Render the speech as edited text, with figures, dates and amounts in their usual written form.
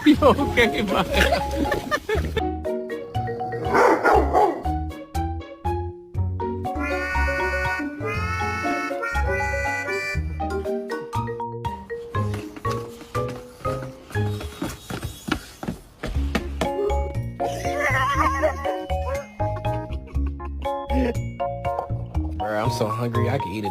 You okay, man? Bro, I'm so hungry. I can eat a